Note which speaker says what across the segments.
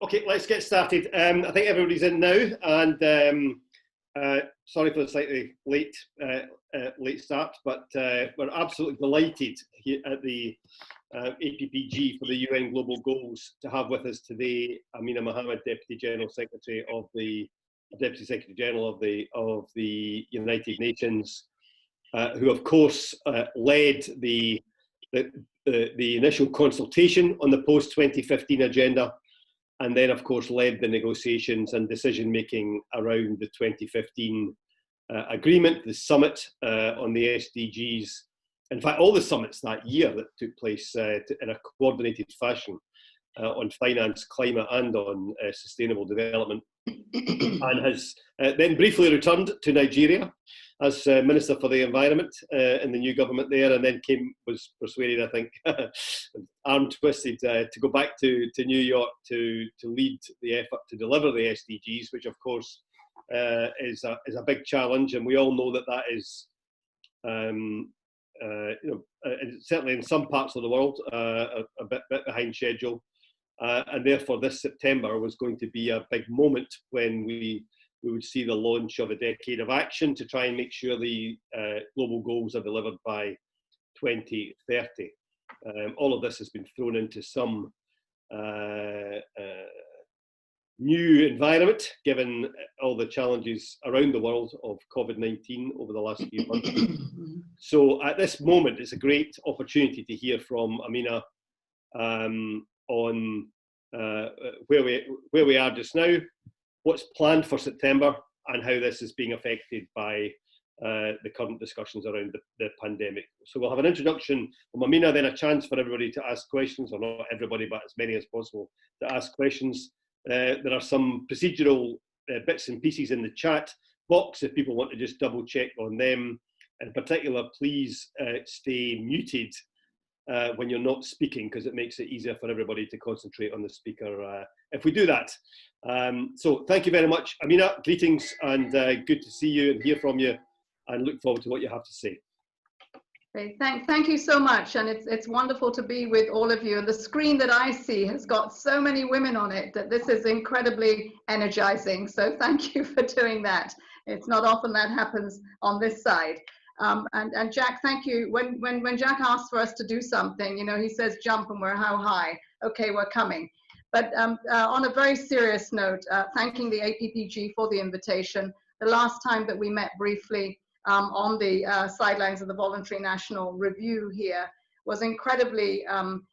Speaker 1: Okay, let's get started. I think everybody's in now, and sorry for the slightly late start, but we're absolutely delighted here at the APPG for the UN Global Goals to have with us today Amina M, Deputy General Secretary of the Deputy Secretary General of the United Nations, who of course led the initial consultation on the post-2015 agenda, and then of course led the negotiations and decision making around the 2015 agreement, the summit on the SDGs. In fact, all the summits that year that took place in a coordinated fashion on finance, climate and on sustainable development, and has then briefly returned to Nigeria as Minister for the Environment in the new government there, and then was persuaded, I think, arm twisted, to go back to New York to lead the effort to deliver the SDGs, which of course is a big challenge, and we all know that is certainly in some parts of the world a bit behind schedule, and therefore this September was going to be a big moment when we would see the launch of a decade of action to try and make sure the global goals are delivered by 2030. All of this has been thrown into some new environment, given all the challenges around the world of COVID-19 over the last few months. So at this moment, it's a great opportunity to hear from Amina on where we are just now, what's planned for September, and how this is being affected by the current discussions around the pandemic. So we'll have an introduction from Amina, then a chance for everybody to ask questions, or not everybody, but as many as possible to ask questions. There are some procedural bits and pieces in the chat box if people want to just double check on them. In particular, please stay muted when you're not speaking, because it makes it easier for everybody to concentrate on the speaker if we do that. So thank you very much, Amina. Greetings, and good to see you and hear from you, and look forward to what you have to say.
Speaker 2: Okay, thank you so much, and it's wonderful to be with all of you. And the screen that I see has got so many women on it that this is incredibly energizing. So thank you for doing that. It's not often that happens on this side. And Jack, thank you. When Jack asks for us to do something, you know, he says jump and we're how high? Okay, we're coming. But on a very serious note, thanking the APPG for the invitation. The last time that we met briefly on the sidelines of the Voluntary National Review here was incredibly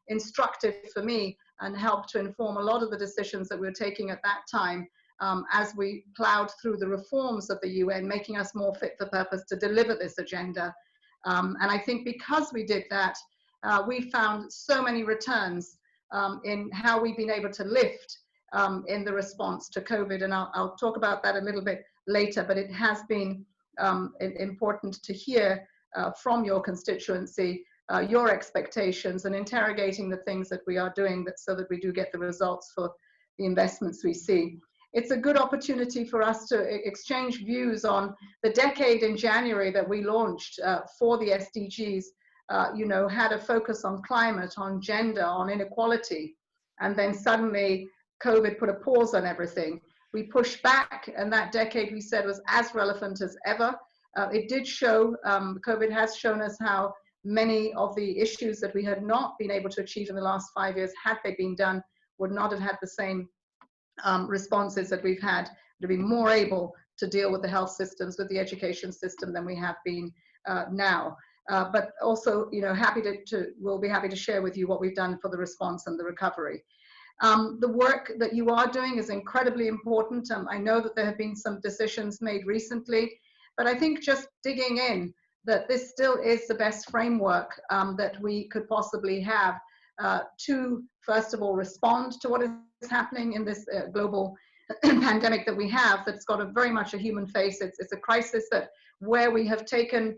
Speaker 2: instructive for me, and helped to inform a lot of the decisions that we were taking at that time as we plowed through the reforms of the UN, making us more fit for purpose to deliver this agenda. And I think because we did that, we found so many returns in how we've been able to lift in the response to COVID. And I'll talk about that a little bit later, but it has been important to hear from your constituency your expectations, and interrogating the things that we are doing so that we do get the results for the investments we see. It's a good opportunity for us to exchange views on the decade in January that we launched for the SDGs. You know, had a focus on climate, on gender, on inequality, and then suddenly COVID put a pause on everything. We pushed back, and that decade we said was as relevant as ever. It did show, COVID has shown us how many of the issues that we had not been able to achieve in the last 5 years, had they been done, would not have had the same responses that we've had, to be more able to deal with the health systems, with the education system than we have been now. But also, you know, we'll be happy to share with you what we've done for the response and the recovery. The work that you are doing is incredibly important. I know that there have been some decisions made recently, but I think just digging in, that this still is the best framework that we could possibly have to, first of all, respond to what is happening in this global pandemic that we have, that's got very much a human face. It's a crisis that where we've taken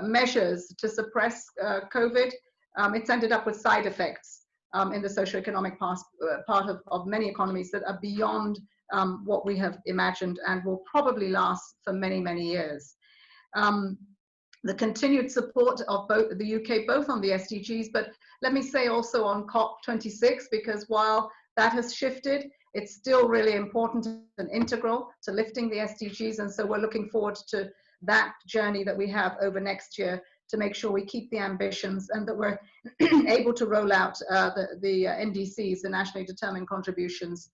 Speaker 2: measures to suppress COVID, it's ended up with side effects in the socioeconomic part of many economies that are beyond what we have imagined, and will probably last for many, many years. the continued support of both the UK, both on the SDGs, but let me say also on COP26, because while that has shifted, it's still really important and integral to lifting the SDGs. And so we're looking forward to that journey that we have over next year to make sure we keep the ambitions and that we're able to roll out the NDCs, the nationally determined contributions,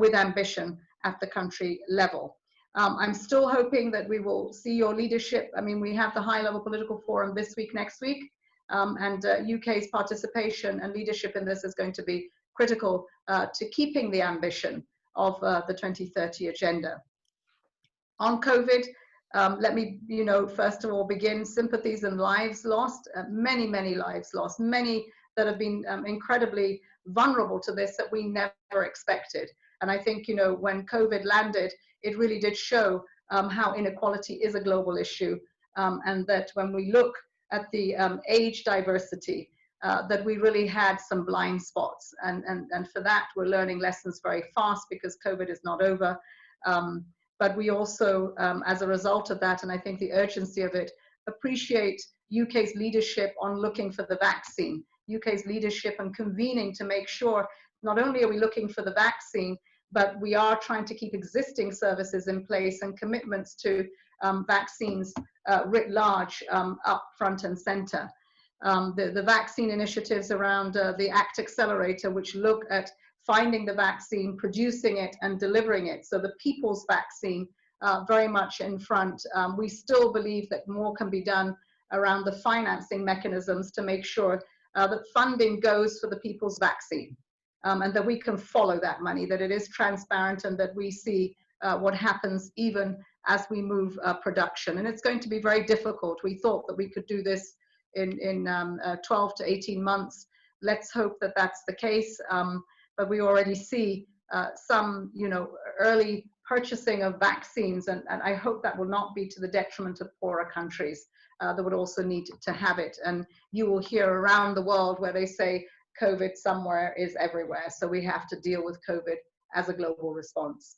Speaker 2: with ambition at the country level. I'm still hoping that we will see your leadership. I mean, we have the high-level political forum this week, next week, and UK's participation and leadership in this is going to be critical to keeping the ambition of the 2030 agenda. On COVID, let me, first of all, begin sympathies and lives lost, many, many lives lost, many that have been incredibly vulnerable to this that we never expected. And I think, when COVID landed, it really did show how inequality is a global issue, and that when we look at the age diversity, that we really had some blind spots. And for that, we're learning lessons very fast because COVID is not over. But we also, as a result of that, and I think the urgency of it, appreciate UK's leadership on looking for the vaccine, UK's leadership and convening to make sure not only are we looking for the vaccine, but we are trying to keep existing services in place and commitments to vaccines writ large up front and center. The vaccine initiatives around the ACT Accelerator, which look at finding the vaccine, producing it and delivering it. So the people's vaccine very much in front. We still believe that more can be done around the financing mechanisms to make sure that funding goes for the people's vaccine. And that we can follow that money, that it is transparent and that we see what happens even as we move production. And it's going to be very difficult. We thought that we could do this in 12 to 18 months. Let's hope that that's the case. But we already see some, early purchasing of vaccines, and I hope that will not be to the detriment of poorer countries that would also need to have it. And you will hear around the world where they say, COVID somewhere is everywhere. So we have to deal with COVID as a global response.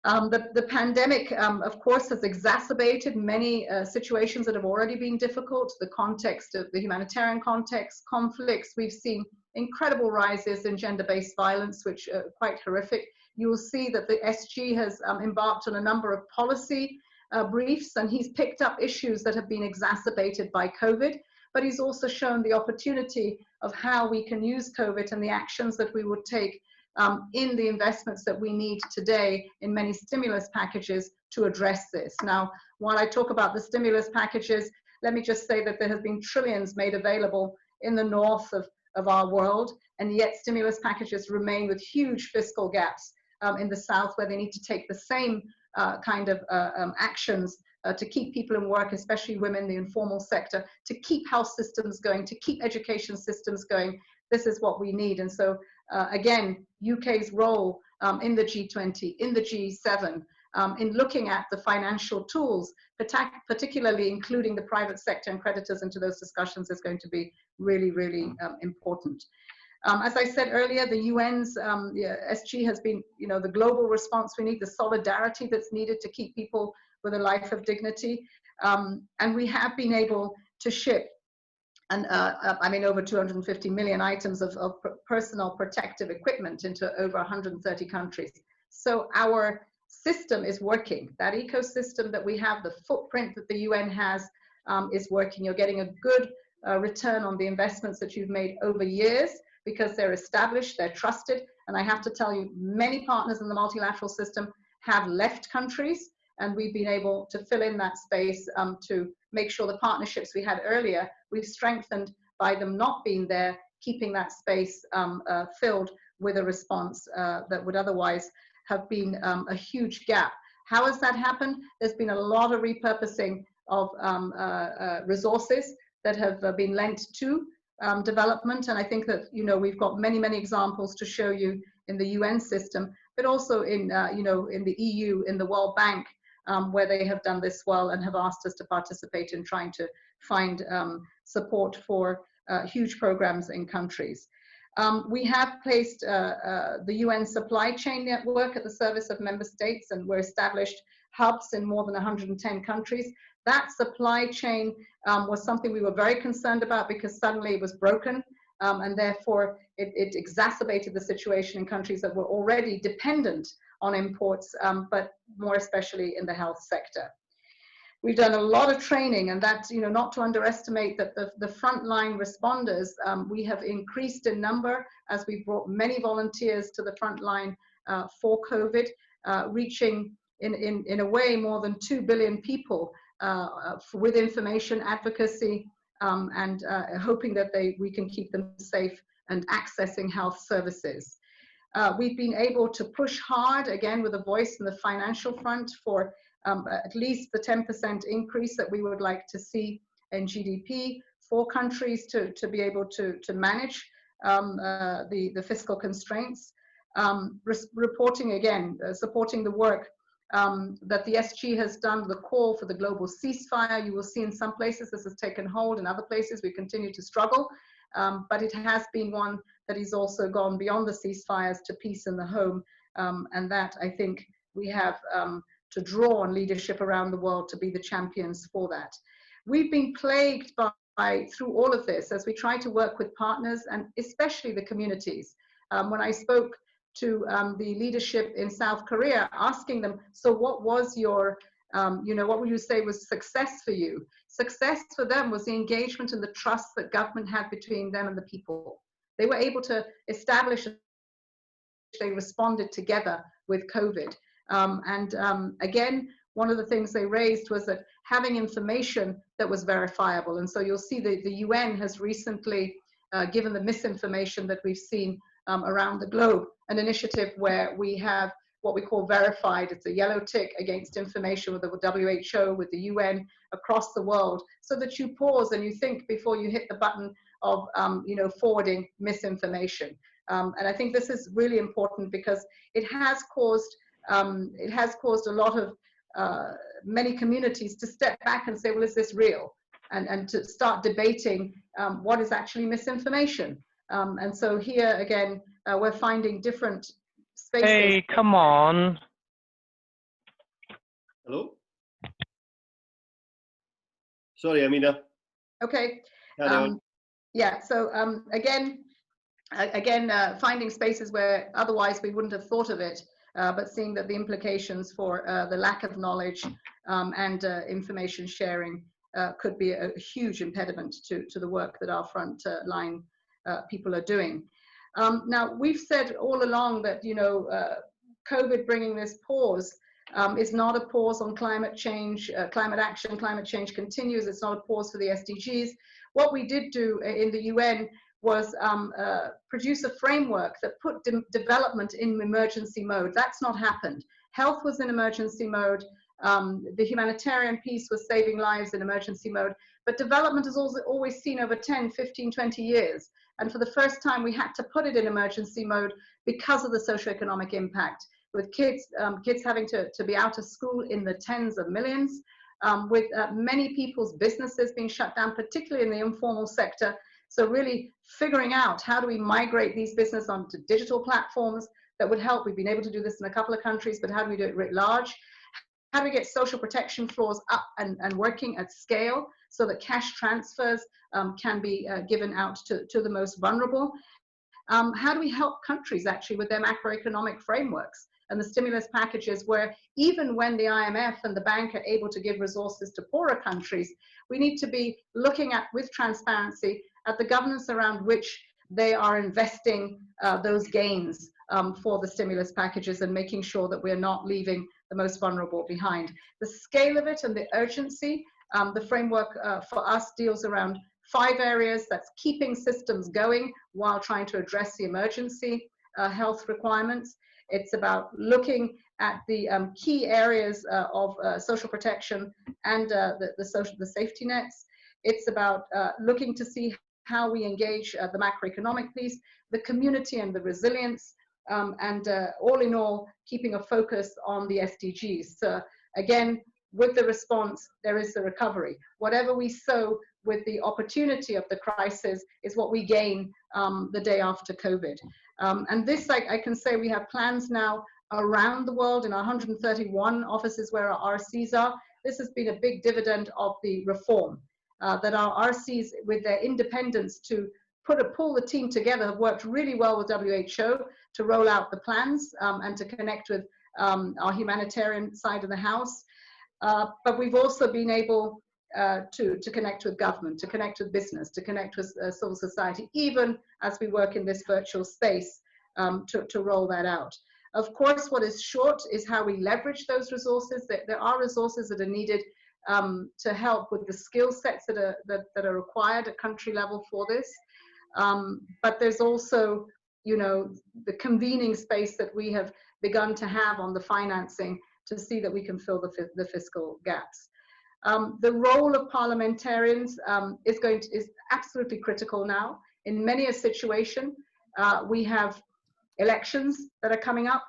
Speaker 2: The pandemic, of course, has exacerbated many situations that have already been difficult. The context of the humanitarian context, conflicts, we've seen incredible rises in gender-based violence, which are quite horrific. You will see that the SG has embarked on a number of policy briefs, and he's picked up issues that have been exacerbated by COVID. But he's also shown the opportunity of how we can use COVID and the actions that we would take in the investments that we need today in many stimulus packages to address this. Now, while I talk about the stimulus packages, let me just say that there has been trillions made available in the north of our world, and yet stimulus packages remain with huge fiscal gaps in the south, where they need to take the same kind of actions to keep people in work, especially women, the informal sector, to keep health systems going, to keep education systems going. This is what we need. And so, again, UK's role in the G20, in the G7, in looking at the financial tools, particularly including the private sector and creditors into those discussions, is going to be really, really important. As I said earlier, the UN's SG has been, the global response. We need the solidarity that's needed to keep people with a life of dignity. And we have been able to ship, and over 250 million items of personal protective equipment into over 130 countries. So our system is working. That ecosystem that we have, the footprint that the UN has is working. You're getting a good return on the investments that you've made over years, because they're established, they're trusted. And I have to tell you, many partners in the multilateral system have left countries, and we've been able to fill in that space to make sure the partnerships we had earlier, we've strengthened by them not being there, keeping that space filled with a response that would otherwise have been a huge gap. How has that happened? There's been a lot of repurposing of resources that have been lent to development, and I think that we've got many, many examples to show you in the UN system, but also in in the EU, in the World Bank, where they have done this well and have asked us to participate in trying to find support for huge programs in countries. We have placed the UN supply chain network at the service of member states, and we're established hubs in more than 110 countries. That supply chain was something we were very concerned about because suddenly it was broken, and therefore it exacerbated the situation in countries that were already dependent on imports, but more especially in the health sector. We've done a lot of training, and that's, you know, not to underestimate that the frontline responders, we have increased in number as we've brought many volunteers to the front line for COVID, reaching in a way more than 2 billion people with information advocacy, and hoping that we can keep them safe and accessing health services. We've been able to push hard, again, with a voice in the financial front for at least the 10% increase that we would like to see in GDP for countries to be able to manage the fiscal constraints. Reporting again, supporting the work that the SG has done, the call for the global ceasefire. You will see in some places this has taken hold, in other places we continue to struggle, but it has been one that has also gone beyond the ceasefires to peace in the home, and that I think we have to draw on leadership around the world to be the champions for that. We've been plagued through all of this as we try to work with partners and especially the communities. When I spoke to the leadership in South Korea, asking them, so what was your, you know, what would you say was success for you? Success for them was the engagement and the trust that government had between them and the people. They were able to establish, they responded together with COVID. Again, one of the things they raised was that having information that was verifiable. And so you'll see the UN has recently given the misinformation that we've seen around the globe, an initiative where we have what we call verified. It's a yellow tick against information with the WHO, with the UN across the world, so that you pause and you think before you hit the button of you know, forwarding misinformation. And I think this is really important because it has caused a lot of many communities to step back and say, well, is this real? And to start debating what is actually misinformation. And so here again, we're finding different spaces.
Speaker 3: Hey, come on.
Speaker 1: Hello? Sorry, Amina.
Speaker 2: Okay.
Speaker 1: Carry on.
Speaker 2: Yeah, so again, finding spaces where otherwise we wouldn't have thought of it, but seeing that the implications for the lack of knowledge and information sharing could be a huge impediment to the work that our front line people are doing. Now, we've said all along that, you know, COVID bringing this pause is not a pause on climate change, climate action. Climate change continues. It's not a pause for the SDGs. What we did do in the UN was produce a framework that put development in emergency mode. That's not happened. Health was in emergency mode. The humanitarian piece was saving lives in emergency mode. But development is also always seen over 10, 15, 20 years. And for the first time, we had to put it in emergency mode because of the socioeconomic impact, with kids having to be out of school in the tens of millions, with many people's businesses being shut down, particularly in the informal sector. So really figuring out how do we migrate these businesses onto digital platforms that would help. We've been able to do this in a couple of countries, but how do we do it writ large? How do we get social protection floors up and working at scale so that cash transfers can be given out to the most vulnerable? How do we help countries actually with their macroeconomic frameworks and the stimulus packages, where even when the IMF and the bank are able to give resources to poorer countries, we need to be looking at, with transparency, at the governance around which they are investing those gains for the stimulus packages, and making sure that we're not leaving the most vulnerable behind. The scale of it and the urgency, the framework for us deals around 5 areas. That's keeping systems going while trying to address the emergency health requirements. It's about looking at the key areas of social protection and the safety nets. It's about looking to see how we engage the macroeconomic piece, the community and the resilience, and all in all, keeping a focus on the SDGs. So again, with the response, there is the recovery. Whatever we sow with the opportunity of the crisis is what we gain the day after COVID. And this, I can say, we have plans now around the world in our 131 offices where our RCs are. this has been a big dividend of the reform, that our RCs, with their independence to pull the team together, have worked really well with WHO to roll out the plans and to connect with our humanitarian side of the house. But we've also been able to connect with government, to connect with business, to connect with civil society, even as we work in this virtual space, to roll that out. Of course, what is short is how we leverage those resources. There are resources that are needed to help with the skill sets that are required at country level for this. But there's also, you know, the convening space that we have begun to have on the financing to see that we can fill the fiscal gaps. The role of parliamentarians is absolutely critical now. In many a situation, we have elections that are coming up.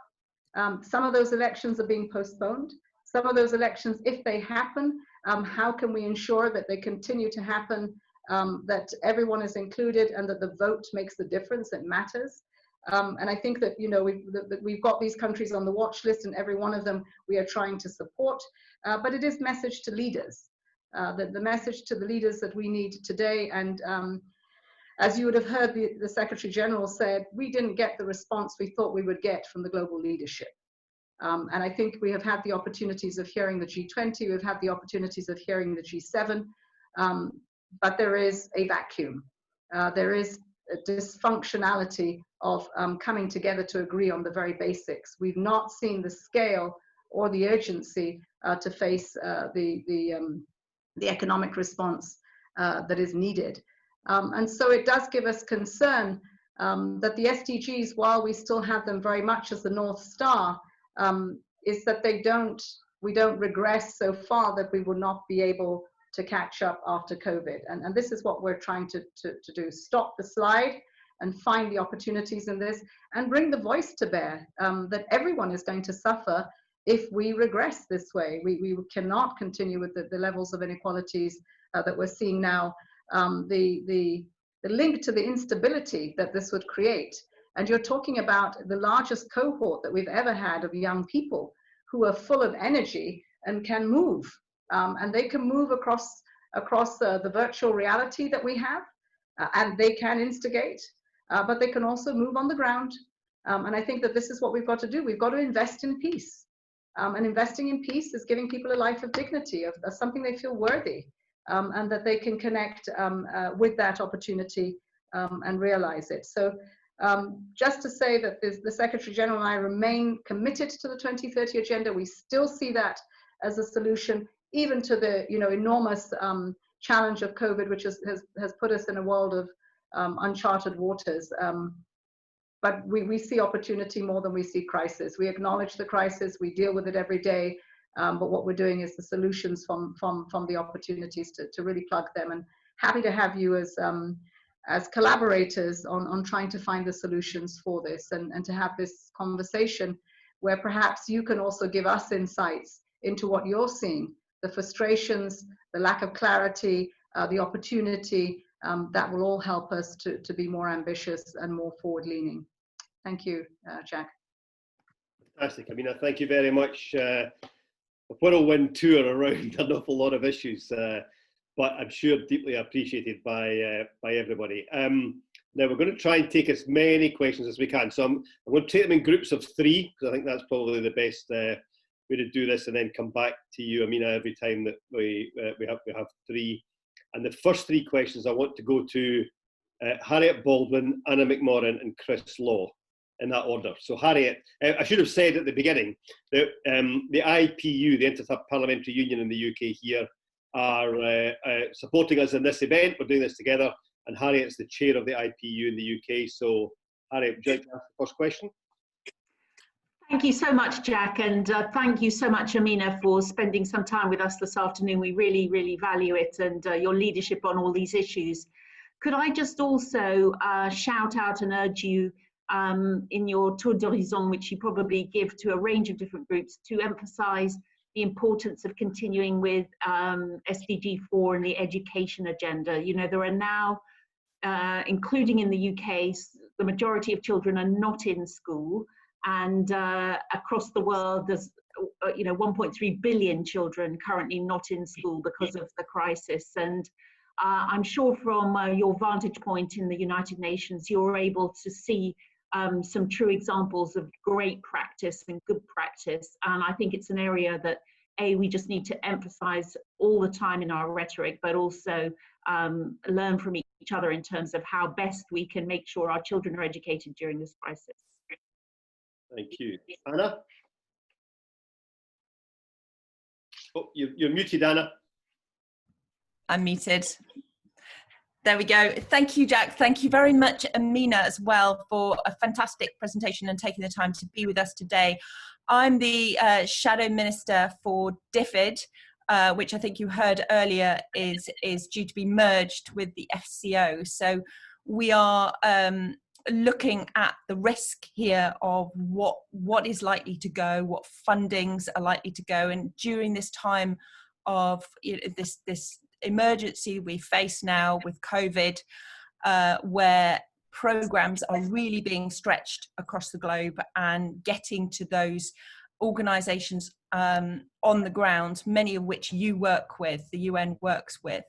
Speaker 2: Some of those elections are being postponed. Some of those elections, if they happen, how can we ensure that they continue to happen, that everyone is included and that the vote makes the difference, it matters. And I think that, you know, we've got these countries on the watch list, and every one of them we are trying to support. But it is message to leaders, the message to the leaders that we need today. And as you would have heard the Secretary General said, we didn't get the response we thought we would get from the global leadership. And I think we have had the opportunities of hearing the G20, we've had the opportunities of hearing the G7, but there is a vacuum. There is a dysfunctionality of coming together to agree on the very basics. We've not seen the scale or the urgency to face the economic response that is needed. And so it does give us concern that the SDGs, while we still have them very much as the North Star, is that we don't regress so far that we will not be able to catch up after COVID. And this is what we're trying to do, stop the slide and find the opportunities in this and bring the voice to bear, that everyone is going to suffer if we regress this way. We cannot continue with the levels of inequalities that we're seeing now. The link to the instability that this would create. And you're talking about the largest cohort that we've ever had of young people who are full of energy and can move. And they can move across the virtual reality that we have, and they can instigate, but they can also move on the ground. And I think that this is what we've got to do. We've got to invest in peace. And investing in peace is giving people a life of dignity, of something they feel worthy, and that they can connect with that opportunity and realize it. So just to say that the Secretary General and I remain committed to the 2030 agenda. We still see that as a solution, even to the enormous challenge of COVID, which has put us in a world of uncharted waters. But we see opportunity more than we see crisis. We acknowledge the crisis, we deal with it every day, but what we're doing is the solutions from the opportunities to really plug them. And happy to have you as collaborators on trying to find the solutions for this, and to have this conversation where perhaps you can also give us insights into what you're seeing, the frustrations, the lack of clarity, the opportunity, that will all help us to be more ambitious and more forward-leaning. Thank you, Jack.
Speaker 1: Fantastic. Amina, thank you very much. A whirlwind tour around an awful lot of issues, but I'm sure deeply appreciated by everybody. Now we're going to try and take as many questions as we can. So I'm going to take them in groups of 3, because I think that's probably the best way to do this, and then come back to you, Amina, every time that we have 3. And the first 3 questions I want to go to Harriet Baldwin, Anna McMorrin, and Chris Law, in that order. So Harriet, I should have said at the beginning that the IPU, the Inter-Parliamentary Union in the UK here, are supporting us in this event. We're doing this together, and Harriet's the chair of the IPU in the UK. So Harriet, would you like to ask the first question?
Speaker 3: Thank you so much, Jack, and thank you so much, Amina, for spending some time with us this afternoon. We really, really value it, and your leadership on all these issues. Could I just also shout out and urge you in your tour d'horizon, which you probably give to a range of different groups, to emphasize the importance of continuing with SDG 4 and the education agenda. You know, there are now, including in the UK, the majority of children are not in school. And across the world, there's 1.3 billion children currently not in school because of the crisis. And I'm sure from your vantage point in the United Nations, you're able to see some true examples of great practice and good practice. And I think it's an area that, we just need to emphasize all the time in our rhetoric, but also learn from each other in terms of how best we can make sure our children are educated during this crisis.
Speaker 1: Thank you. Anna? Oh, you're muted, Anna.
Speaker 4: I'm muted. There we go. Thank you, Jack. Thank you very much, Amina, as well, for a fantastic presentation and taking the time to be with us today. I'm the Shadow Minister for Deford, which I think you heard earlier is due to be merged with the FCO. So we are looking at the risk here of what is likely to go, what fundings are likely to go, and during this time of this emergency we face now with COVID, where programs are really being stretched across the globe and getting to those organizations on the ground, many of which you work with, the UN works with,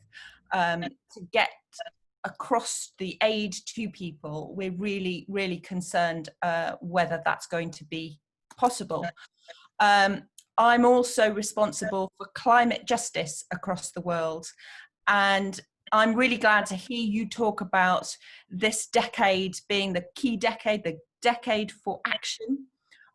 Speaker 4: to get across the aid to people. We're really, really concerned whether that's going to be possible. I'm also responsible for climate justice across the world, and I'm really glad to hear you talk about this decade being the key decade, the decade for action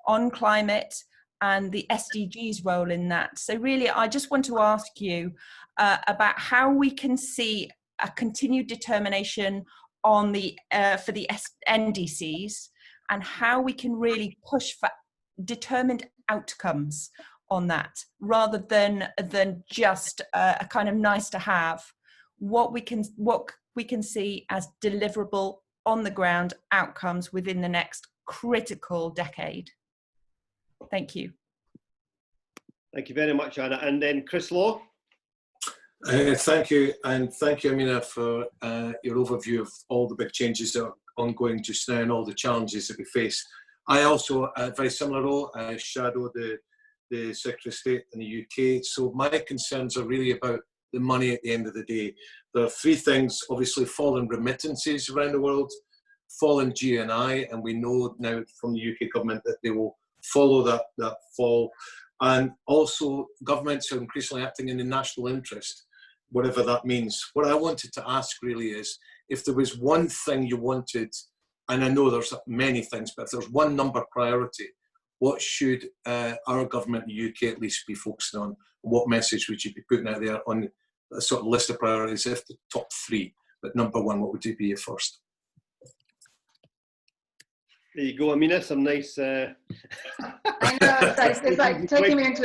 Speaker 4: on climate and the SDGs role in that. So really, I just want to ask you about how we can see a continued determination on the for the NDCs, and how we can really push for determined outcomes on that, rather than just a kind of nice to have. What we can see as deliverable on the ground outcomes within the next critical decade. Thank you.
Speaker 1: Thank you very much, Anna. And then Chris Law.
Speaker 5: Thank you, and thank you, Amina, for your overview of all the big changes that are ongoing just now and all the challenges that we face. I also, very similar role, shadow the Secretary of State in the UK. So my concerns are really about the money at the end of the day. There are three things: obviously falling remittances around the world, falling GNI, and we know now from the UK government that they will follow that fall, and also governments are increasingly acting in the national interest, whatever that means. What I wanted to ask really is, if there was one thing you wanted, and I know there's many things, but if there's one number priority, what should our government in the UK at least be focusing on? What message would you be putting out there on a sort of list of priorities, if the top three, but number one, what would you be your first?
Speaker 1: There you go, Amina, some nice...
Speaker 2: I know, it's like taking me into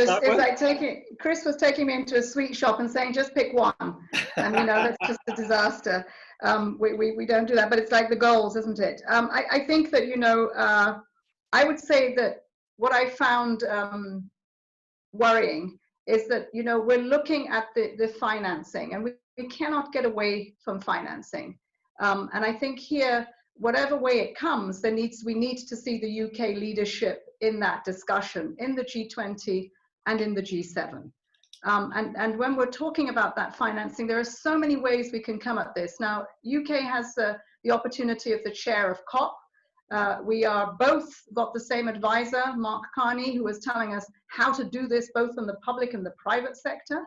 Speaker 2: Chris was taking me into a sweet shop and saying, just pick one. And, that's just a disaster. We don't do that, but it's like the goals, isn't it? I think that, I would say that what I found worrying is that, we're looking at the financing, and we cannot get away from financing. And I think here, whatever way it comes, we need to see the UK leadership in that discussion, in the G20 and in the G7. And when we're talking about that financing, there are so many ways we can come at this. Now, UK has the opportunity of the chair of COP. We are both got the same advisor, Mark Carney, who is telling us how to do this, both in the public and the private sector.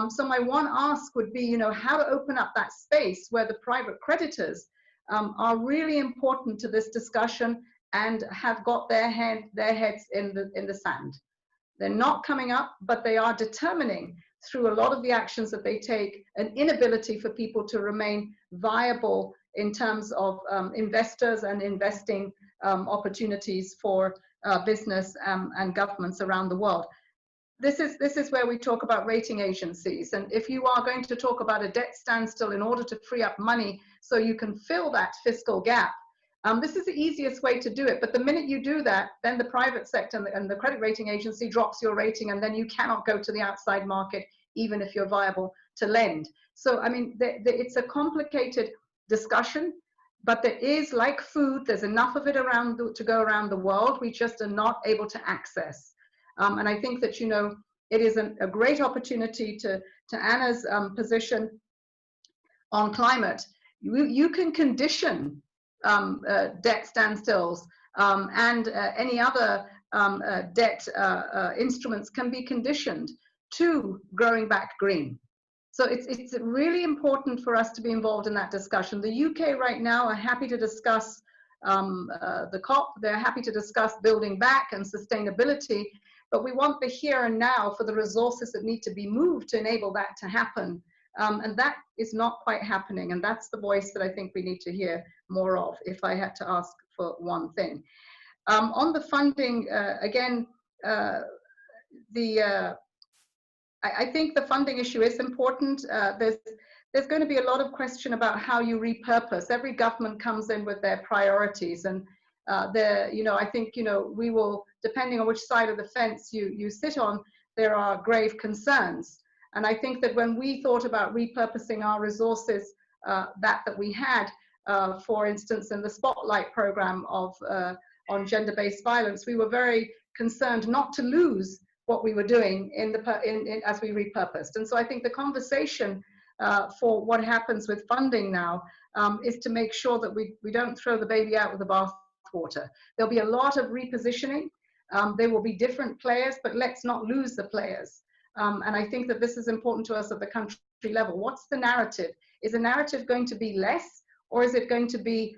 Speaker 2: So my one ask would be, how to open up that space where the private creditors are really important to this discussion and have got their heads in the sand. They're not coming up, but they are determining through a lot of the actions that they take an inability for people to remain viable in terms of investors and investing opportunities for business and governments around the world. This is where we talk about rating agencies. And if you are going to talk about a debt standstill in order to free up money so you can fill that fiscal gap, this is the easiest way to do it. But the minute you do that, then the private sector and the credit rating agency drops your rating, and then you cannot go to the outside market, even if you're viable to lend. So, I mean, it's a complicated discussion, But there is, like food, there's enough of it around to go around the world. We just are not able to access. And I think that, you know, it is a great opportunity to Anna's position on climate. You can condition debt standstills and any other debt instruments can be conditioned to growing back green. So it's really important for us to be involved in that discussion. The UK right now are happy to discuss the COP. They're happy to discuss building back and sustainability, but we want the here and now for the resources that need to be moved to enable that to happen. And that is not quite happening. And that's the voice that I think we need to hear more of, if I had to ask for one thing. On the funding, again, I think the funding issue is important. There's going to be a lot of question about how you repurpose. Every government comes in with their priorities, and you know, I think, you know, we will, depending on which side of the fence you sit on, there are grave concerns. And I think that when we thought about repurposing our resources that we had, for instance, in the Spotlight program of on gender-based violence, we were very concerned not to lose what we were doing as we repurposed. And so I think the conversation for what happens with funding now is to make sure that we don't throw the baby out with the bathwater. There'll be a lot of repositioning. There will be different players, but let's not lose the players. And I think that this is important to us at the country level. What's the narrative? Is the narrative going to be less, or is it going to be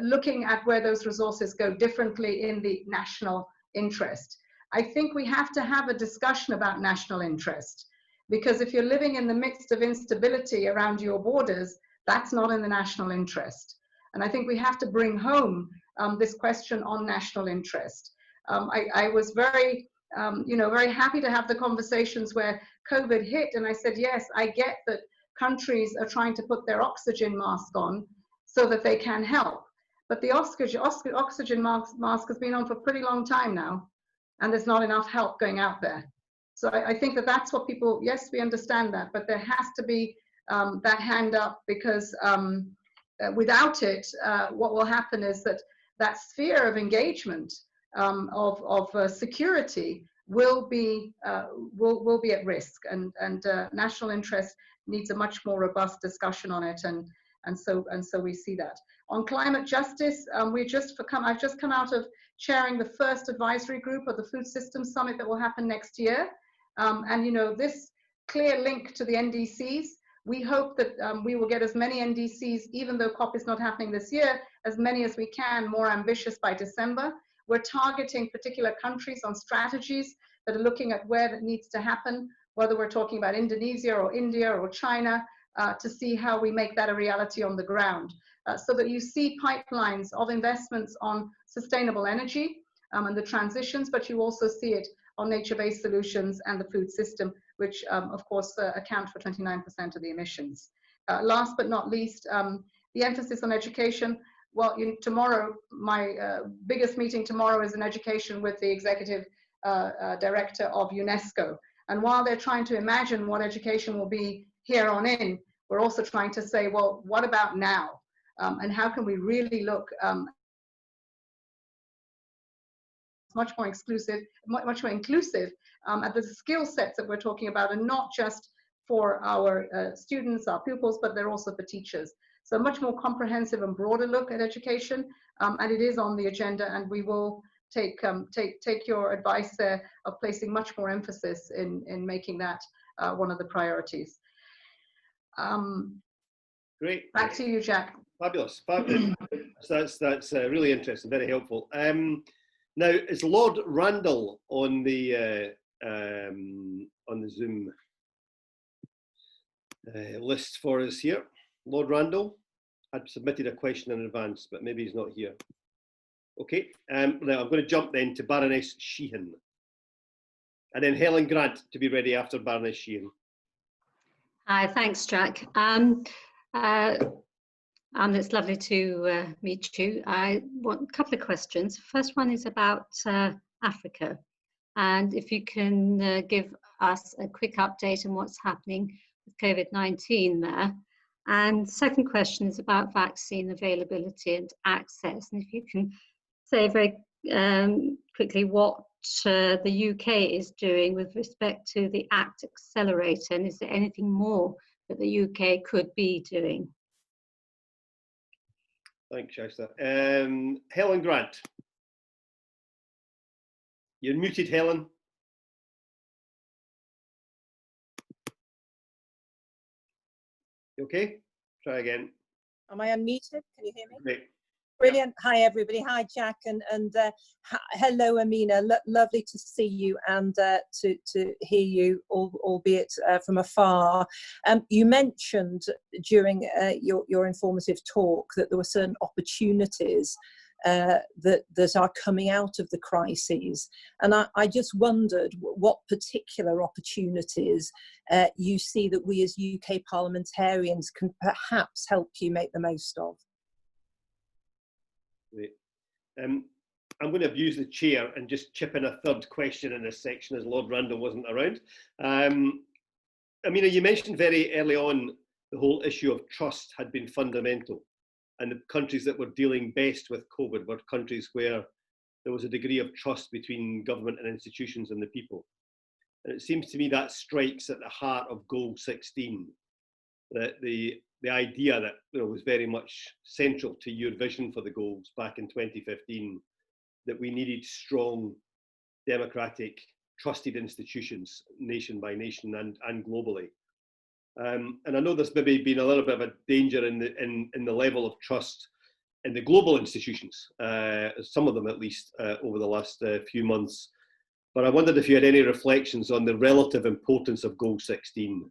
Speaker 2: looking at where those resources go differently in the national interest? I think we have to have a discussion about national interest, because if you're living in the midst of instability around your borders, that's not in the national interest. And I think we have to bring home this question on national interest. I was very, you know, very happy to have the conversations where COVID hit, and I said, yes, I get that countries are trying to put their oxygen mask on so that they can help. But the oxygen mask has been on for a pretty long time now, and there's not enough help going out there. So I think that that's what people, yes, we understand that, but there has to be that hand up, because without it, what will happen is that that sphere of engagement of security will be at risk, and national interest needs a much more robust discussion on it, and so we see that. On climate justice, I've just come out of chairing the first advisory group of the Food Systems Summit that will happen next year, and you know, this clear link to the NDCs. We hope that we will get as many NDCs, even though COP is not happening this year, as many as we can, more ambitious by December. We're targeting particular countries on strategies that are looking at where that needs to happen, whether we're talking about Indonesia or India or China, to see how we make that a reality on the ground, so that you see pipelines of investments on sustainable energy and the transitions, but you also see it on nature-based solutions and the food system, which of course account for 29% of the emissions. Last but not least, the emphasis on education. Well, tomorrow, my biggest meeting tomorrow is in education with the executive director of UNESCO. And while they're trying to imagine what education will be here on in, we're also trying to say, well, what about now? And how can we really look much more inclusive at the skill sets that we're talking about, and not just for our students, our pupils, but they're also for teachers. So a much more comprehensive and broader look at education, and it is on the agenda, and we will take your advice there of placing much more emphasis in making that one of the priorities.
Speaker 1: Great.
Speaker 2: Back to you, Jack.
Speaker 1: Fabulous, fabulous. That's really interesting, very helpful. Now, is Lord Randall on the Zoom list for us here? Lord Randall, I'd submitted a question in advance, but maybe he's not here. Okay, now I'm going to jump then to Baroness Sheehan, and then Helen Grant to be ready after Baroness Sheehan.
Speaker 6: Hi, thanks, Jack. It's lovely to meet you. I want a couple of questions. First one is about Africa, and if you can give us a quick update on what's happening with COVID-19 there, And second question is about vaccine availability and access. And if you can say very quickly what the UK is doing with respect to the ACT Accelerator, and is there anything more that the UK could be doing?
Speaker 1: Thanks, Shasta. Helen Grant. You're muted, Helen. You okay? Try again.
Speaker 7: Am I unmuted? Can you hear me?
Speaker 1: Great.
Speaker 7: Brilliant. Hi, everybody. Hi, Jack, and hello, Amina. Lovely to see you and to hear you, albeit from afar. You mentioned during your informative talk that there were certain opportunities that are coming out of the crises, and I just wondered what particular opportunities you see that we as UK parliamentarians can perhaps help you make the most of.
Speaker 1: Great. I'm going to abuse the chair and just chip in a third question in this section as Lord Randall wasn't around. Amina, you mentioned very early on the whole issue of trust had been fundamental, and the countries that were dealing best with COVID were countries where there was a degree of trust between government and institutions and the people. And it seems to me that strikes at the heart of Goal 16, that the idea that was very much central to your vision for the goals back in 2015, that we needed strong, democratic, trusted institutions, nation by nation and globally. And I know there's maybe been a little bit of a danger in the level of trust in the global institutions, some of them at least, over the last few months. But I wondered if you had any reflections on the relative importance of Goal 16,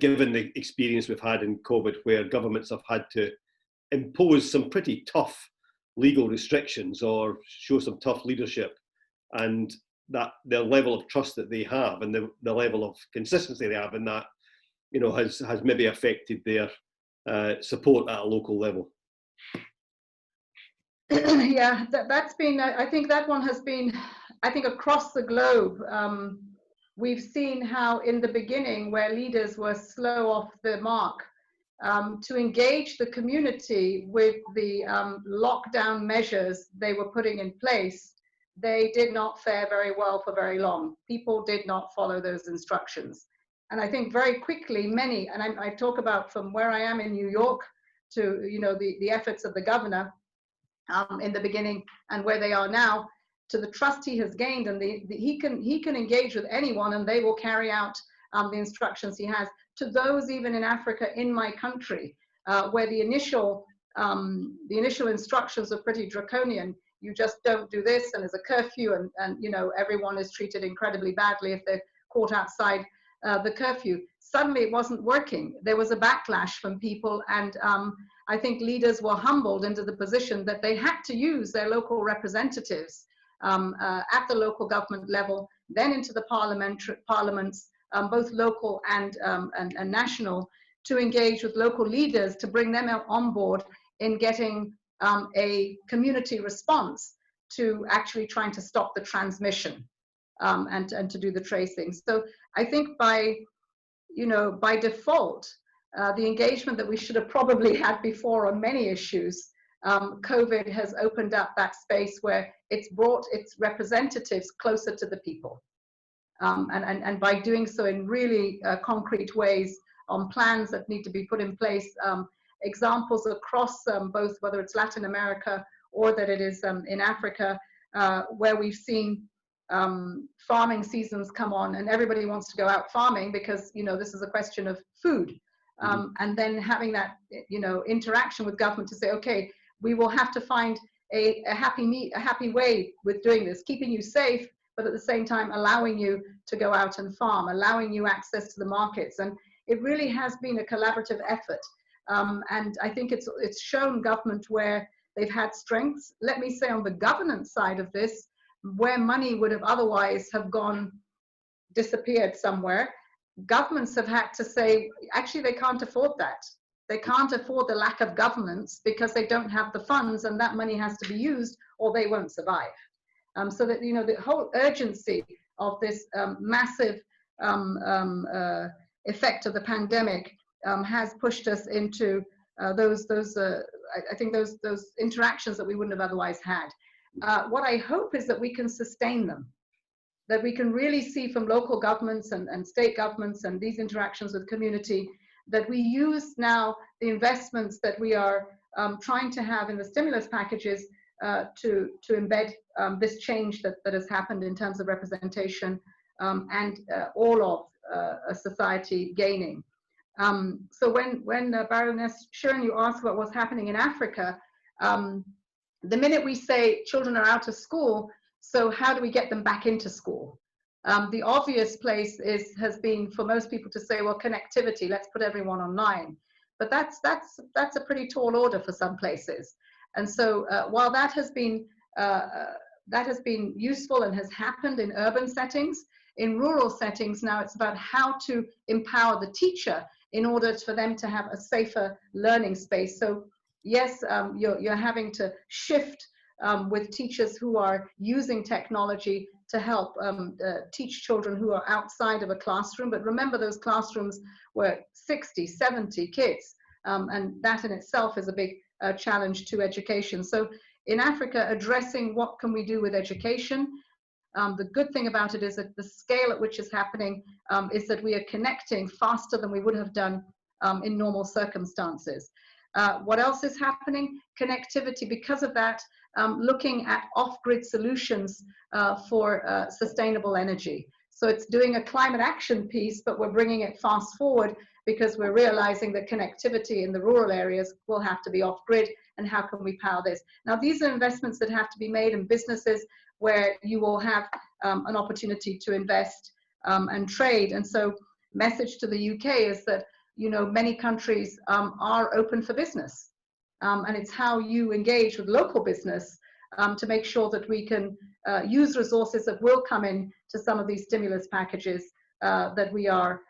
Speaker 1: given the experience we've had in COVID, where governments have had to impose some pretty tough legal restrictions or show some tough leadership, and that the level of trust that they have and the level of consistency they have in that, has maybe affected their support at a local level.
Speaker 2: Yeah, that's been, I think that one has been, I think across the globe, we've seen how in the beginning where leaders were slow off the mark to engage the community with the lockdown measures they were putting in place, they did not fare very well for very long. People did not follow those instructions. And I think very quickly many, and I talk about from where I am in New York to the efforts of the governor in the beginning and where they are now, to the trust he has gained, and he can engage with anyone and they will carry out the instructions he has, to those even in Africa, in my country, where the initial instructions are pretty draconian. You just don't do this, and there's a curfew, and everyone is treated incredibly badly if they're caught outside the curfew. Suddenly it wasn't working. There was a backlash from people, and I think leaders were humbled into the position that they had to use their local representatives at the local government level, then into the parliaments, both local and national, to engage with local leaders to bring them on board in getting a community response to actually trying to stop the transmission and to do the tracing. So I think by default, the engagement that we should have probably had before on many issues, COVID has opened up that space where it's brought its representatives closer to the people. And by doing so in really concrete ways on plans that need to be put in place, examples across both, whether it's Latin America or that it is in Africa, where we've seen farming seasons come on and everybody wants to go out farming because, this is a question of food. And then having that, interaction with government to say, okay, we will have to find a happy way with doing this, keeping you safe, but at the same time allowing you to go out and farm, allowing you access to the markets. And it really has been a collaborative effort. And I think it's shown government where they've had strengths. Let me say on the governance side of this, where money would have otherwise have disappeared somewhere, governments have had to say, actually, they can't afford that. They can't afford the lack of governance because they don't have the funds, and that money has to be used or they won't survive. So that, the whole urgency of this massive effect of the pandemic has pushed us into I think those interactions that we wouldn't have otherwise had. What I hope is that we can sustain them, that we can really see from local governments and state governments and these interactions with community, that we use now the investments that we are trying to have in the stimulus packages to embed this change that has happened in terms of representation and all of a society gaining. So when Baroness Schuren, you asked what was happening in Africa, the minute we say children are out of school, so how do we get them back into school? The obvious place has been for most people to say, well, connectivity, let's put everyone online. But that's a pretty tall order for some places. And so while that has been useful and has happened in urban settings, in rural settings now it's about how to empower the teacher in order for them to have a safer learning space. So yes, you're having to shift with teachers who are using technology to help teach children who are outside of a classroom. But remember, those classrooms were 60, 70 kids, and that in itself is a big challenge to education. So in Africa, addressing what can we do with education, the good thing about it is that the scale at which it's happening is that we are connecting faster than we would have done in normal circumstances. What else is happening? Connectivity, because of that, looking at off-grid solutions for sustainable energy. So it's doing a climate action piece, but we're bringing it fast forward because we're realizing that connectivity in the rural areas will have to be off-grid, and how can we power this? Now, these are investments that have to be made in businesses where you will have an opportunity to invest and trade. And so message to the UK is that, you know, many countries are open for business. And it's how you engage with local business to make sure that we can use resources that will come in to some of these stimulus packages that we are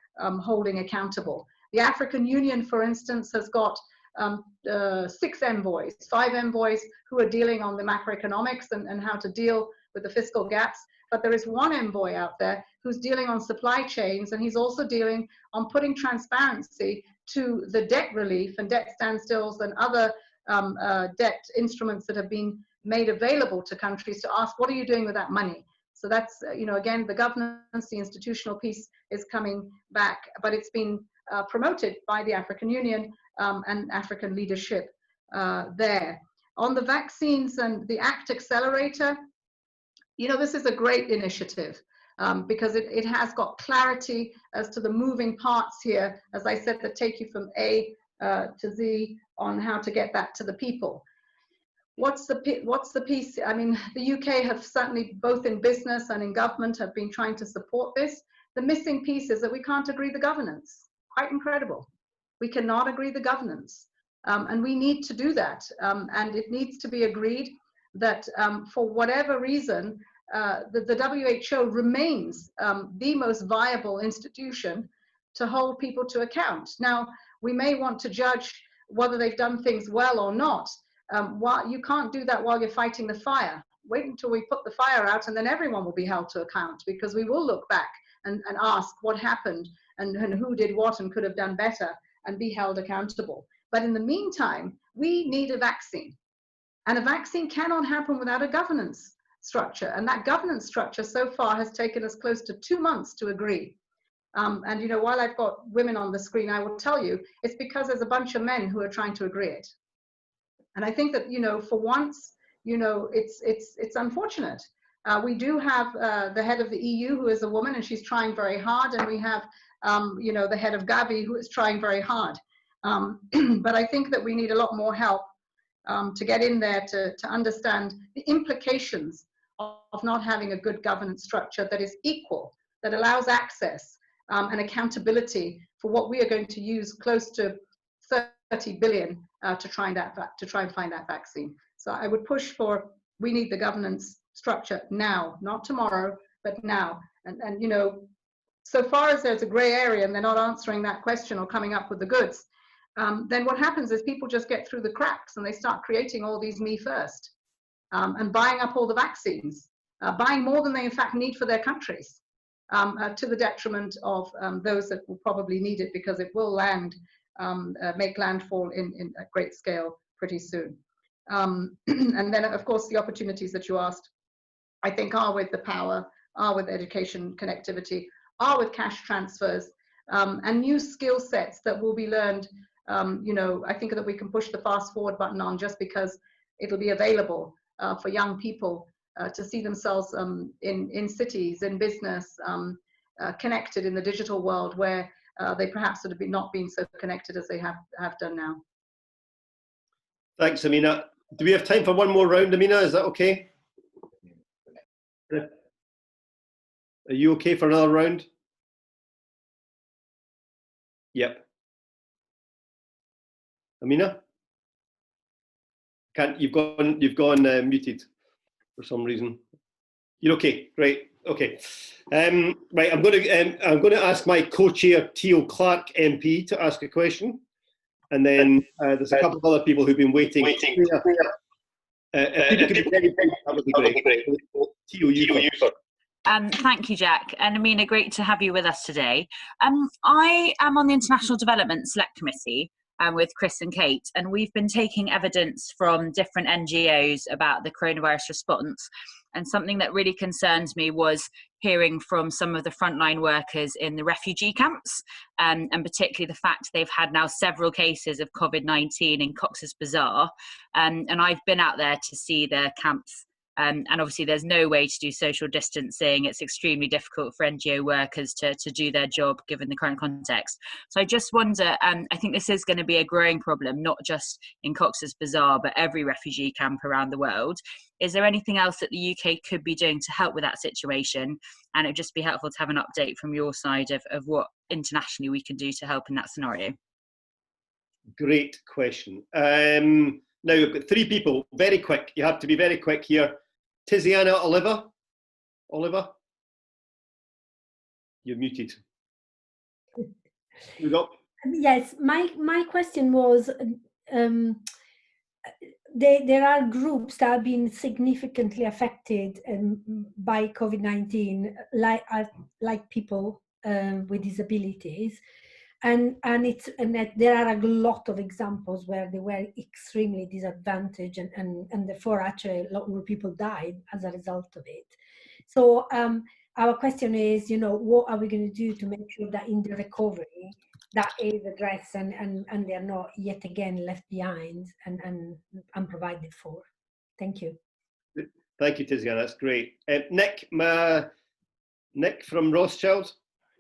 Speaker 2: holding accountable. The African Union, for instance, has got 6 envoys, 5 envoys who are dealing on the macroeconomics and how to deal with the fiscal gaps. But there is one envoy out there who's dealing on supply chains, and he's also dealing on putting transparency to the debt relief and debt standstills and other debt instruments that have been made available to countries to ask, what are you doing with that money? So that's, you know, again, the governance, the institutional piece is coming back, but it's been promoted by the African Union and African leadership there. On the vaccines and the ACT Accelerator, you know, this is a great initiative because it has got clarity as to the moving parts here, as I said, that take you from A to Z on how to get that to the people. What's the piece? I mean, the UK have certainly, both in business and in government, have been trying to support this. The missing piece is that we can't agree the governance. Quite incredible. We cannot agree the governance. And we need to do that. And it needs to be agreed that for whatever reason, the WHO remains the most viable institution to hold people to account. Now, we may want to judge whether they've done things well or not. You can't do that while you're fighting the fire. Wait until we put the fire out, and then everyone will be held to account, because we will look back and ask what happened and who did what and could have done better and be held accountable. But in the meantime, we need a vaccine. And a vaccine cannot happen without a governance structure. And that governance structure so far has taken us close to 2 months to agree. And, you know, while I've got women on the screen, I will tell you, it's because there's a bunch of men who are trying to agree it. And I think that, you know, for once, you know, it's unfortunate. We do have the head of the EU who is a woman, and she's trying very hard. And we have, you know, the head of Gavi who is trying very hard. But I think that we need a lot more help to get in there to understand the implications of not having a good governance structure that is equal, that allows access and accountability for what we are going to use close to 30 billion to try and find that vaccine. So I would push for, we need the governance structure now, not tomorrow, but now. And you know, so far as there's a gray area and they're not answering that question or coming up with the goods, then what happens is people just get through the cracks and they start creating all these me first and buying up all the vaccines, buying more than they in fact need for their countries, to the detriment of those that will probably need it, because it will land make landfall in a great scale pretty soon. And then, of course, the opportunities that you asked, I think, are with the power, are with education connectivity, are with cash transfers, and new skill sets that will be learned. You know, I think that we can push the fast forward button on just because it'll be available for young people to see themselves in cities, in business, connected in the digital world where they perhaps would have not been so connected as they have done now.
Speaker 1: Thanks, Amina. Do we have time for one more round, Amina? Is that okay? Are you okay for another round? Yep. Amina? You've gone muted for some reason. You're okay. Great. Okay. Right. I'm going to ask my co-chair Theo Clark MP to ask a question, and then there's a couple of other people who've been waiting. If you could be very brief, that would be great. Theo, you first.
Speaker 8: Thank you, Jack. And Amina, great to have you with us today. I am on the International Development Select Committee with Chris and Kate, and we've been taking evidence from different NGOs about the coronavirus response. And something that really concerned me was hearing from some of the frontline workers in the refugee camps, and particularly the fact they've had now several cases of COVID-19 in Cox's Bazar. And I've been out there to see their camps. And obviously there's no way to do social distancing. It's extremely difficult for NGO workers to do their job given the current context. So I just wonder, I think this is going to be a growing problem, not just in Cox's Bazar, but every refugee camp around the world. Is there anything else that the UK could be doing to help with that situation? And it'd just be helpful to have an update from your side of what internationally we can do to help in that scenario.
Speaker 1: Great question. Now we've got three people, very quick. You have to be very quick here. Tiziana Oliver, you're muted. You go.
Speaker 9: Yes, my question was, there are groups that have been significantly affected by COVID-19, like people with disabilities. And there are a lot of examples where they were extremely disadvantaged and therefore actually a lot more people died as a result of it. So our question is, you know, what are we going to do to make sure that in the recovery that is addressed and they're not yet again left behind and unprovided for? Thank you.
Speaker 1: Thank you, Tiziana. That's great. Nick from Rothschild.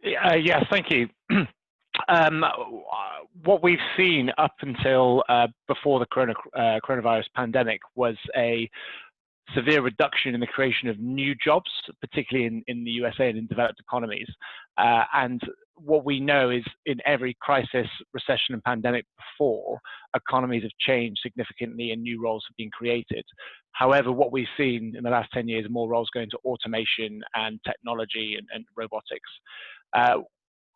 Speaker 10: Yes, thank you. What we've seen up until before the coronavirus pandemic was a severe reduction in the creation of new jobs, particularly in the USA and in developed economies. And what we know is in every crisis, recession and pandemic before, economies have changed significantly and new roles have been created. However, what we've seen in the last 10 years, more roles going to automation and technology and robotics.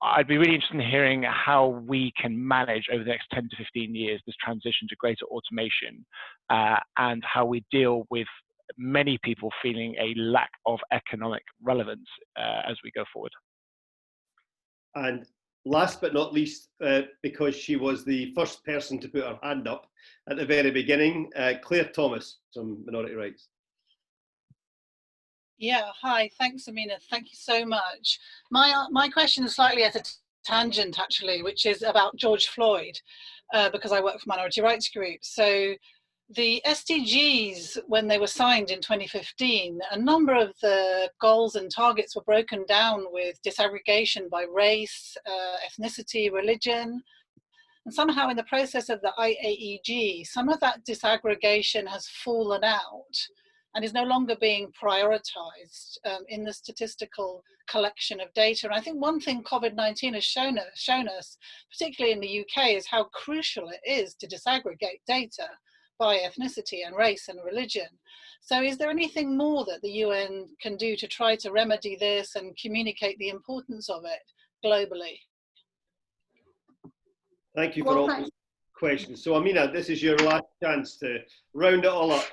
Speaker 10: I'd be really interested in hearing how we can manage over the next 10 to 15 years this transition to greater automation and how we deal with many people feeling a lack of economic relevance as we go forward.
Speaker 1: And last but not least, because she was the first person to put her hand up at the very beginning, Claire Thomas from Minority Rights.
Speaker 11: Yeah, hi, thanks Amina, thank you so much. My question is slightly at a tangent actually, which is about George Floyd, because I work for minority rights groups. So the SDGs, when they were signed in 2015, a number of the goals and targets were broken down with disaggregation by race, ethnicity, religion. And somehow in the process of the IAEG, some of that disaggregation has fallen out and is no longer being prioritized in the statistical collection of data. And I think one thing COVID-19 has shown us, particularly in the UK, is how crucial it is to disaggregate data by ethnicity and race and religion. So is there anything more that the UN can do to try to remedy this and communicate the importance of it globally?
Speaker 1: Thank you for all those questions. So Amina, this is your last chance to round it all up.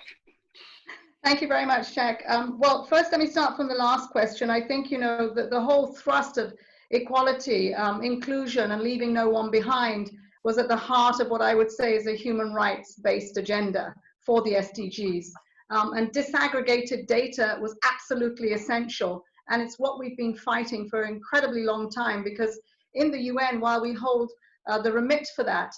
Speaker 2: Thank you very much, Jack. Well, first, let me start from the last question. I think, you know, the whole thrust of equality, inclusion, and leaving no one behind was at the heart of what I would say is a human rights-based agenda for the SDGs. And disaggregated data was absolutely essential. And it's what we've been fighting for an incredibly long time, because in the UN, while we hold the remit for that,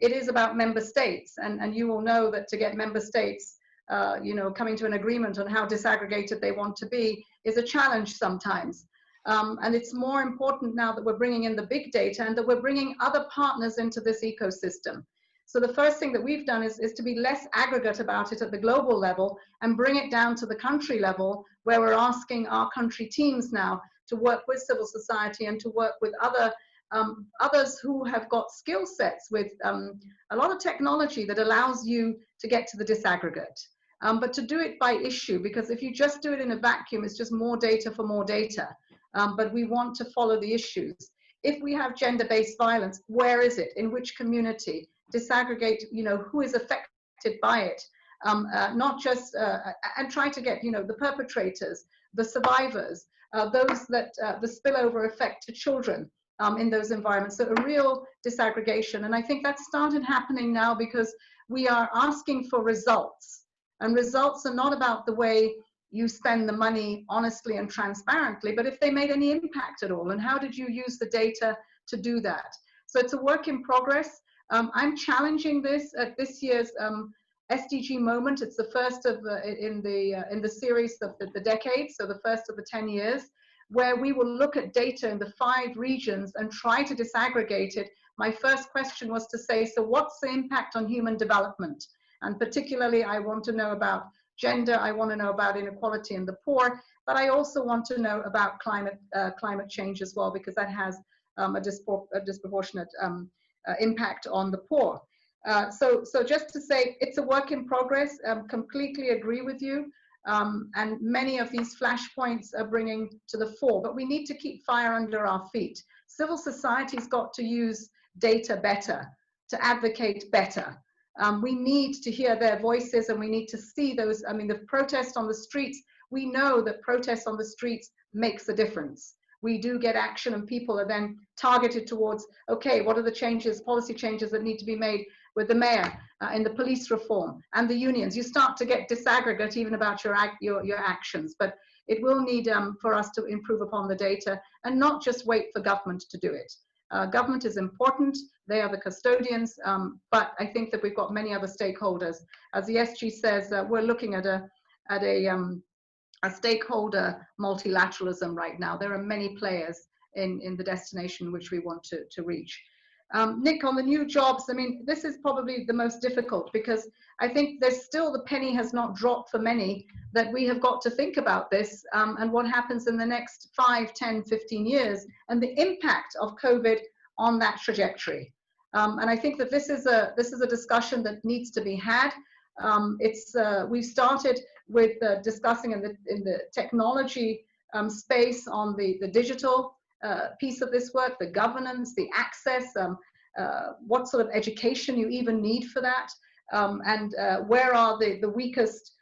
Speaker 2: it is about member states. And you will know that to get member states coming to an agreement on how disaggregated they want to be is a challenge sometimes. And it's more important now that we're bringing in the big data and that we're bringing other partners into this ecosystem. So the first thing that we've done is to be less aggregate about it at the global level and bring it down to the country level, where we're asking our country teams now to work with civil society and to work with others who have got skill sets with a lot of technology that allows you to get to the disaggregate. But to do it by issue, because if you just do it in a vacuum, it's just more data for more data. But we want to follow the issues. If we have gender-based violence, where is it? In which community? Disaggregate, who is affected by it? Not just, and try to get, the perpetrators, the survivors, those that, the spillover effect to children in those environments. So a real disaggregation. And I think that's started happening now because we are asking for results. And results are not about the way you spend the money honestly and transparently, but if they made any impact at all, and how did you use the data to do that? So it's a work in progress. I'm challenging this at this year's SDG moment. It's the first of in the series of the decade, so the first of the 10 years, where we will look at data in the 5 regions and try to disaggregate it. My first question was to say, so what's the impact on human development? And particularly, I want to know about gender, I want to know about inequality in the poor, but I also want to know about climate change as well, because that has a disproportionate impact on the poor. So just to say, it's a work in progress. Completely agree with you. And many of these flashpoints are bringing to the fore, but we need to keep fire under our feet. Civil society's got to use data better, to advocate better. We need to hear their voices, and we need to see those. I mean, the protest on the streets, we know that protests on the streets makes a difference. We do get action, and people are then targeted towards, okay, what are the changes, policy changes that need to be made with the mayor in the police reform and the unions? You start to get disaggregate even about your actions, but it will need for us to improve upon the data and not just wait for government to do it. Government is important, they are the custodians, but I think that we've got many other stakeholders. As the SG says, we're looking at a stakeholder multilateralism right now. There are many players in the destination which we want to reach. Nick, on the new jobs, I mean, this is probably the most difficult, because I think there's still, the penny has not dropped for many, that we have got to think about this and what happens in the next 5, 10, 15 years and the impact of COVID on that trajectory. And I think that this is a discussion that needs to be had. We've started with discussing in the technology space on the digital piece of this work, the governance, the access, what sort of education you even need for that, and where are the weakest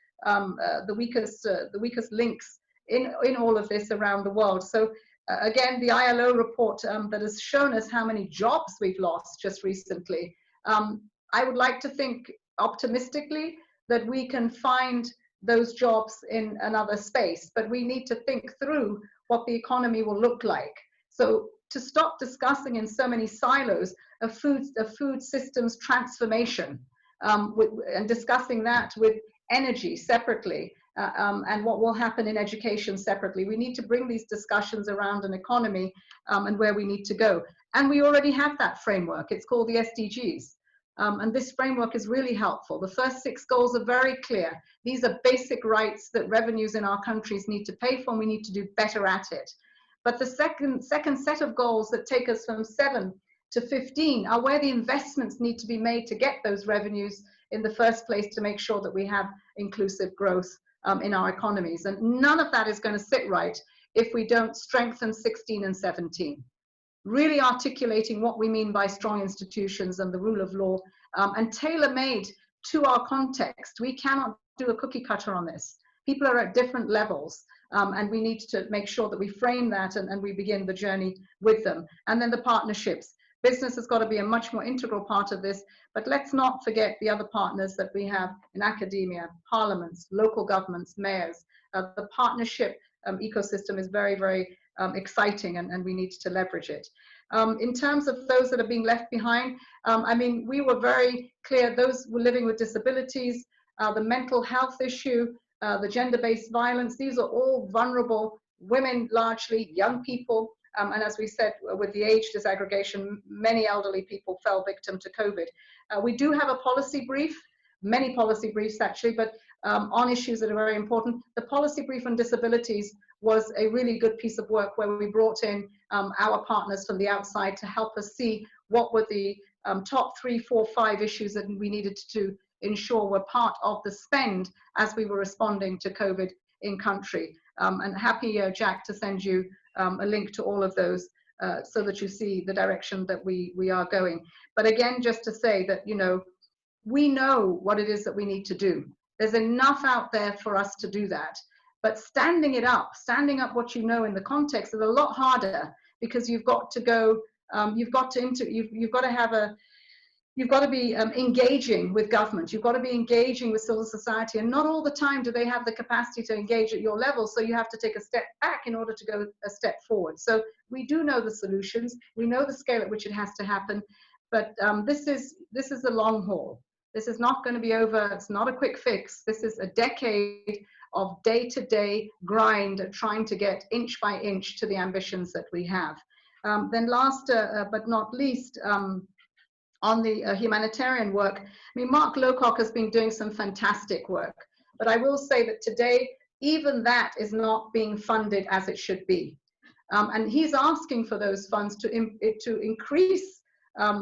Speaker 2: links in all of this around the world. So again, the ILO report that has shown us how many jobs we've lost just recently. I would like to think optimistically that we can find those jobs in another space, but we need to think through what the economy will look like. So to stop discussing in so many silos a food systems transformation and discussing that with energy separately and what will happen in education separately. We need to bring these discussions around an economy and where we need to go. And we already have that framework. It's called the SDGs. And this framework is really helpful. The first 6 goals are very clear. These are basic rights that revenues in our countries need to pay for, and we need to do better at it. But the second set of goals that take us from 7 to 15 are where the investments need to be made to get those revenues in the first place, to make sure that we have inclusive growth in our economies. And none of that is going to sit right if we don't strengthen 16 and 17. Really articulating what we mean by strong institutions and the rule of law, and tailor-made to our context. We cannot do a cookie cutter on this. People are at different levels, and we need to make sure that we frame that and we begin the journey with them. And then the partnerships, Business has got to be a much more integral part of this, but let's not forget the other partners that we have in academia, parliaments, local governments, mayors. The partnership ecosystem is very, very exciting, and we need to leverage it. In terms of those that are being left behind, I mean, we were very clear, those who are living with disabilities, the mental health issue, the gender-based violence, these are all vulnerable women, largely young people. And as we said, with the age disaggregation, many elderly people fell victim to COVID. We do have a policy brief, many policy briefs actually, but on issues that are very important. The policy brief on disabilities was a really good piece of work where we brought in our partners from the outside to help us see what were the top 3, 4, 5 issues that we needed to ensure were part of the spend as we were responding to COVID in country. And happy, Jack, to send you a link to all of those so that you see the direction that we are going. But again, just to say that, you know, we know what it is that we need to do. There's enough out there for us to do that. But standing up what you know in the context is a lot harder, because you've got to go, you've got to be engaging with government. You've got to be engaging with civil society, and not all the time do they have the capacity to engage at your level. So you have to take a step back in order to go a step forward. So we do know the solutions. We know the scale at which it has to happen, but this is the long haul. This is not going to be over. It's not a quick fix. This is a decade of day-to-day grind, trying to get inch by inch to the ambitions that we have. Then last but not least, on the humanitarian work, I mean, Mark Lowcock has been doing some fantastic work, but I will say that today, even that is not being funded as it should be. And he's asking for those funds to increase,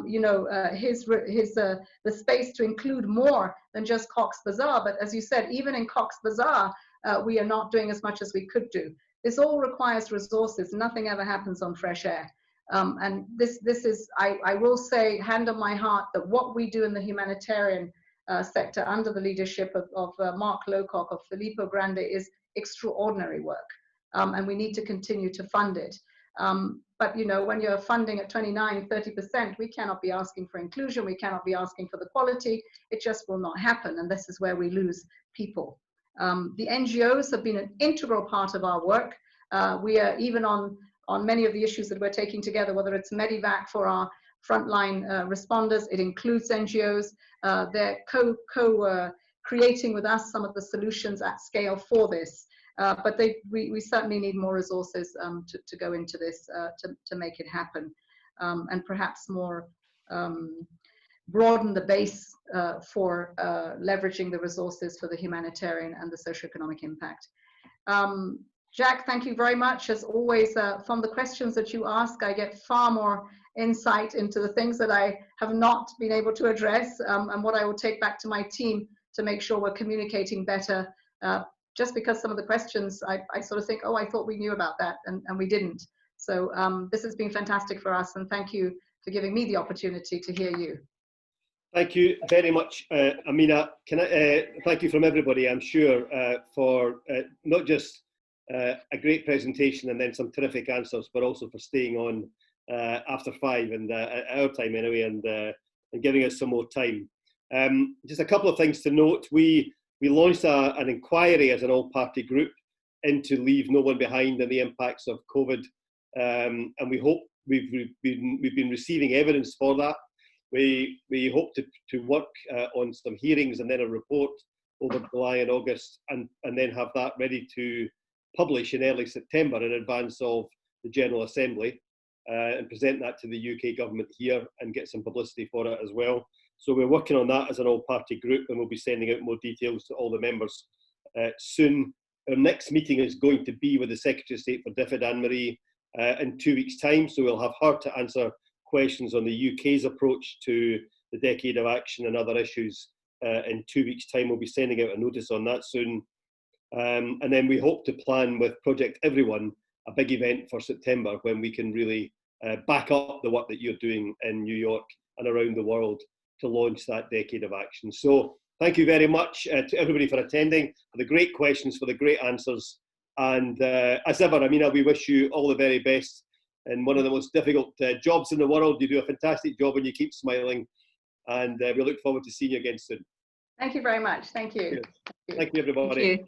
Speaker 2: you know, the space to include more than just Cox's Bazar. But as you said, even in Cox's Bazar, we are not doing as much as we could do. This all requires resources. Nothing ever happens on fresh air. And this is, I will say, hand on my heart, that what we do in the humanitarian sector under the leadership of Mark Lowcock, of Filippo Grande, is extraordinary work. And we need to continue to fund it. But you know, when you're funding at 29, 30%, we cannot be asking for inclusion. We cannot be asking for the quality. It just will not happen. And this is where we lose people. The NGOs have been an integral part of our work. We are even on many of the issues that we're taking together, whether it's Medivac for our frontline responders, it includes NGOs. They're co-creating with us some of the solutions at scale for this. But we certainly need more resources to go into this to make it happen, and perhaps more broaden the base for leveraging the resources for the humanitarian and the socioeconomic impact. Jack, thank you very much. As always, from the questions that you ask, I get far more insight into the things that I have not been able to address, and what I will take back to my team to make sure we're communicating better. Just because some of the questions, I sort of think, oh, I thought we knew about that, and we didn't. So this has been fantastic for us, and thank you for giving me the opportunity to hear you.
Speaker 1: Thank you very much, Amina. Thank you from everybody, I'm sure, for not just a great presentation and then some terrific answers, but also for staying on after 5 and our time anyway, and giving us some more time. Just a couple of things to note. We launched an inquiry as an all-party group into Leave No One Behind and the impacts of COVID, and we hope we've been receiving evidence for that. We hope to work on some hearings and then a report over July and August, and then have that ready to publish in early September in advance of the General Assembly, and present that to the UK government here and get some publicity for it as well. So we're working on that as an all-party group, and we'll be sending out more details to all the members soon. Our next meeting is going to be with the Secretary of State for Deford, Anne-Marie, in 2 weeks' time. So we'll have her to answer questions on the UK's approach to the Decade of Action and other issues in 2 weeks' time. We'll be sending out a notice on that soon. And then we hope to plan with Project Everyone a big event for September, when we can really back up the work that you're doing in New York and around the world to launch that Decade of Action. So thank you very much to everybody for attending, for the great questions, for the great answers. And as ever, Amina, we wish you all the very best in one of the most difficult jobs in the world. You do a fantastic job and you keep smiling. And we look forward to seeing you again soon.
Speaker 2: Thank you very much. Thank you.
Speaker 1: Thank you, everybody.
Speaker 3: Thank you.